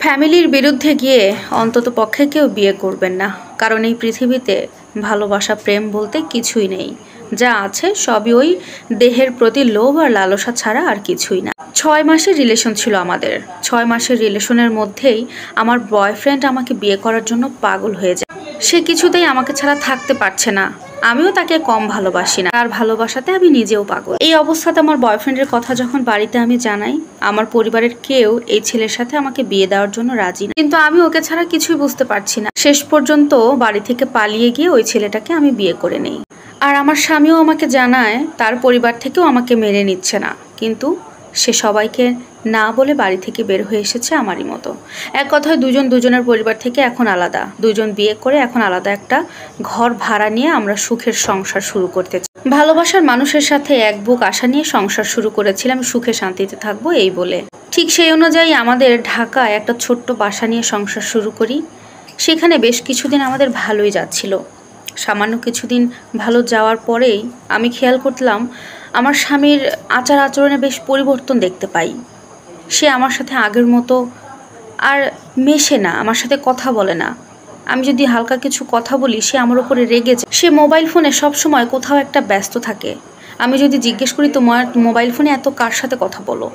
ফ্যামিলির বিরুদ্ধে গিয়ে অন্তত পক্ষে কেউ বিয়ে করবেন না, কারণ এই পৃথিবীতে ভালোবাসা প্রেম বলতে কিছুই নেই। যা আছে সবই ওই দেহের প্রতি লোভ আর লালসা ছাড়া আর কিছুই না। 6 মাসের রিলেশন ছিল আমাদের। 6 মাসের রিলেশনের মধ্যেই আমার বয়ফ্রেন্ড আমাকে বিয়ে করার জন্য পাগল হয়ে যায়। সে কিছুতেই আমাকে ছাড়া থাকতে পারছে না, আমিও তাকে কম ভালোবাসি না, আর ভালোবাসাতে আমি নিজেও পাগল। এই অবস্থাতে আমার বয়ফ্রেন্ডের কথা যখন বাড়িতে আমি জানাই, আমার পরিবারের কেউ এই ছেলের সাথে আমাকে বিয়ে দেওয়ার জন্য রাজি না। কিন্তু আমি ওকে ছাড়া কিছুই বুঝতে পারছি না। শেষ পর্যন্ত বাড়ি থেকে পালিয়ে গিয়ে ওই ছেলেটাকে আমি বিয়ে করে নেই। আর আমার স্বামীও আমাকে জানায় তার পরিবার থেকেও আমাকে মেনে নিচ্ছে না, কিন্তু সে সবাইকে না বলে বাড়ি থেকে বের হয়ে এসেছে আমারই মতো। এক কথায় দুজন দুজনের পরিবার থেকে এখন আলাদা, দুজন বিয়ে করে এখন আলাদা একটা ঘর ভাড়া নিয়ে আমরা সুখের সংসার শুরু করতে চাই। ভালোবাসার মানুষের সাথে এক বুক আশা নিয়ে সংসার শুরু করেছিলাম, সুখে শান্তিতে থাকবো এই বলে। ঠিক সেই অনুযায়ী আমাদের ঢাকায় একটা ছোট্ট বাসা নিয়ে সংসার শুরু করি। সেখানে বেশ কিছুদিন আমাদের ভালোই যাচ্ছিল। সামান্য কিছুদিন ভালো যাওয়ার পরেই আমি খেয়াল করলাম আমার স্বামীর আচার আচরণে বেশ পরিবর্তন দেখতে পাই। সে আমার সাথে আগের মতো আর মেশে না, আমার সাথে কথা বলে না। আমি যদি হালকা কিছু কথা বলি সে আমার উপরে রেগে যায়। সে মোবাইল ফোনে সবসময় কোথাও একটা ব্যস্ত থাকে। আমি যদি জিজ্ঞেস করি তোমার মোবাইল ফোনে এত কার সাথে কথা বলো,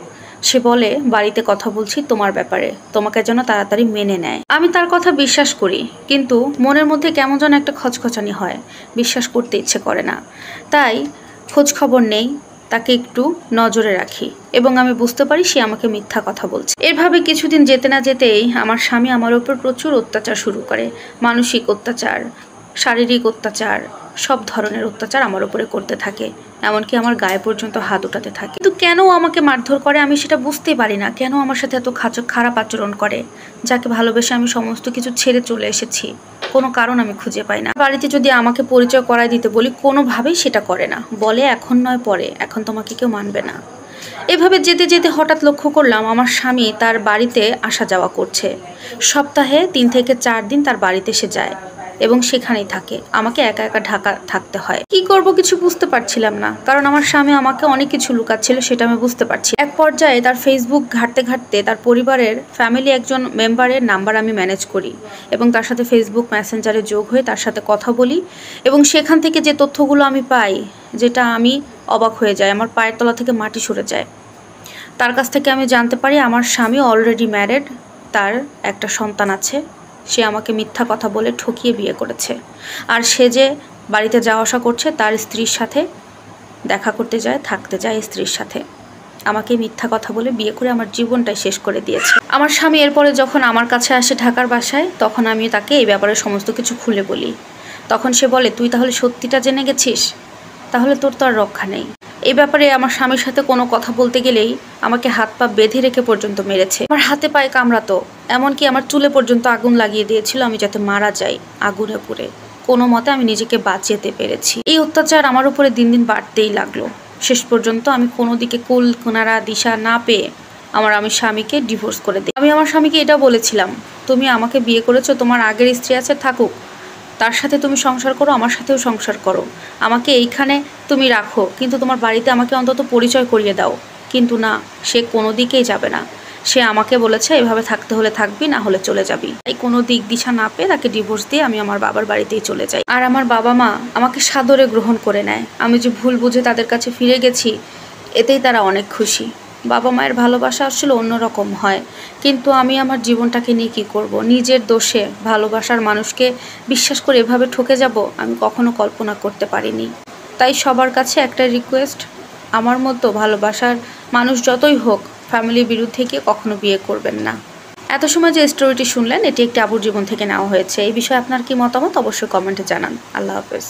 সে বলে বাড়িতে কথা বলছি তোমার ব্যাপারে, তোমাকে যেন তাড়াতাড়ি মেনে নেয়। আমি তার কথা বিশ্বাস করি, কিন্তু মনের মধ্যে কেমন যেন একটা খচখচানি হয়, বিশ্বাস করতে ইচ্ছে করে না। তাই খোঁজ খবর নেই, তাকে একটু নজরে রাখি এবং আমি বুঝতে পারি সে আমাকে মিথ্যা কথা বলছে। এভাবে কিছুদিন যেতে না যেতেই আমার স্বামী আমার উপর প্রচুর অত্যাচার শুরু করে। মানসিক অত্যাচার, শারীরিক অত্যাচার, সব ধরনের অত্যাচার আমার উপরে করতে থাকে, এমনকি আমার গায়ে পর্যন্ত হাত উঠাতে থাকে। কিন্তু কেন আমাকে মারধর করে আমি সেটা বুঝতেই পারি না। কেন আমার সাথে এত খারাপ আচরণ করে, যাকে ভালোবেসে আমি সমস্ত কিছু ছেড়ে চলে এসেছি, কোনো কারণ আমি খুঁজে পাই না। বাড়িতে যদি আমাকে পরিচয় করায় দিতে বলি, কোনোভাবেই সেটা করে না, বলে এখন নয় পরে, এখন তোমাকে কেউ মানবে না। এভাবে যেতে যেতে হঠাৎ লক্ষ্য করলাম আমার স্বামী তার বাড়িতে আসা যাওয়া করছে। সপ্তাহে 3 থেকে 4 দিন তার বাড়িতে সে যায় এবং সেখানেই থাকে। আমাকে একা একা ঢাকা থাকতে হয়। কি করব কিছু বুঝতে পারছিলাম না, কারণ আমার স্বামী আমাকে অনেক কিছু লুকাচ্ছিল, সেটা আমি বুঝতে পারছি। এক পর্যায়ে তার ফেসবুক ঘাঁটতে ঘাঁটতে তার পরিবারের ফ্যামিলি একজন মেম্বারের নাম্বার আমি ম্যানেজ করি এবং তার সাথে ফেসবুক মেসেঞ্জারে যোগ হয়ে তার সাথে কথা বলি এবং সেখান থেকে যে তথ্যগুলো আমি পাই, যেটা আমি অবাক হয়ে যায়, আমার পায়ের তলা থেকে মাটি সরে যায়। তার কাছ থেকে আমি জানতে পারি আমার স্বামী অলরেডি ম্যারিড, তার একটা সন্তান আছে। সে আমাকে মিথ্যা কথা বলে ঠকিয়ে বিয়ে করেছে। আর সে যে বাড়িতে যাওয়া আসা করছে তার স্ত্রীর সাথে দেখা করতে যায়, থাকতে যায় স্ত্রীর সাথে। আমাকে মিথ্যা কথা বলে বিয়ে করে আমার জীবনটাই শেষ করে দিয়েছে। আমার স্বামী এরপরে যখন আমার কাছে আসে ঢাকার বাসায়, তখন আমি তাকে এই ব্যাপারে সমস্ত কিছু খুলে বলি। তখন সে বলে, তুই তাহলে সত্যিটা জেনে গেছিস, তাহলে তোর তো আর রক্ষা নেই। এই ব্যাপারে আমার স্বামীর সাথে কোনো কথা বলতে গেলেই আমাকে হাত পা বেঁধে রেখে পর্যন্ত মেরেছে। আমার হাতে পায়ে কামড়াতো, এমনকি আমার চুলে পর্যন্ত আগুন লাগিয়ে দিয়েছিল আমি যাতে মারা যাই আগুনে পুড়ে। কোনো মতে আমি নিজেকে বাঁচাতে পেরেছি। এই অত্যাচার আমার উপরে দিন দিন বাড়তেই লাগলো। শেষ পর্যন্ত আমি কোনো দিকে কুল কিনারা দিশা না পেয়ে আমি স্বামীকে ডিভোর্স করে দিই। আমি আমার স্বামীকে এটা বলেছিলাম, তুমি আমাকে বিয়ে করেছো, তোমার আগের স্ত্রী আছে, থাকুক, তার সাথে তুমি সংসার করো, আমার সাথেও সংসার করো, আমাকে এইখানে তুমি রাখো, কিন্তু তোমার বাড়িতে আমাকে অন্তত পরিচয় করিয়ে দাও। কিন্তু না, সে কোনো দিকেই যাবে না। সে আমাকে বলেছে এভাবে থাকতে হলে থাকবি, না হলে চলে যাবি। তাই কোনো দিক দিশা না পেয়ে তাকে ডিভোর্স দিয়ে আমি আমার বাবার বাড়িতেই চলে যাই। আর আমার বাবা মা আমাকে সাদরে গ্রহণ করে নেয়। আমি যে ভুল বুঝে তাদের কাছে ফিরে গেছি, এতেই তারা অনেক খুশি। বাবা মায়ের ভালোবাসা আসলে অন্যরকম হয়, কিন্তু আমি আমার জীবনটাকে নিয়ে কী করব? নিজের দোষে ভালোবাসার মানুষকে বিশ্বাস করে এভাবে ঠকে যাব আমি কখনো কল্পনা করতে পারিনি। তাই সবার কাছে একটা রিকোয়েস্ট, আমার মতো ভালোবাসার মানুষ যতই হোক, ফ্যামিলির বিরুদ্ধে গিয়ে কখনো বিয়ে করবেন না। এত সময় যে স্টোরিটি শুনলেন, এটি একটি আপুর জীবন থেকে নেওয়া হয়েছে। এই বিষয়ে আপনার কি মতামত অবশ্যই কমেন্টে জানান। আল্লাহ হাফেজ।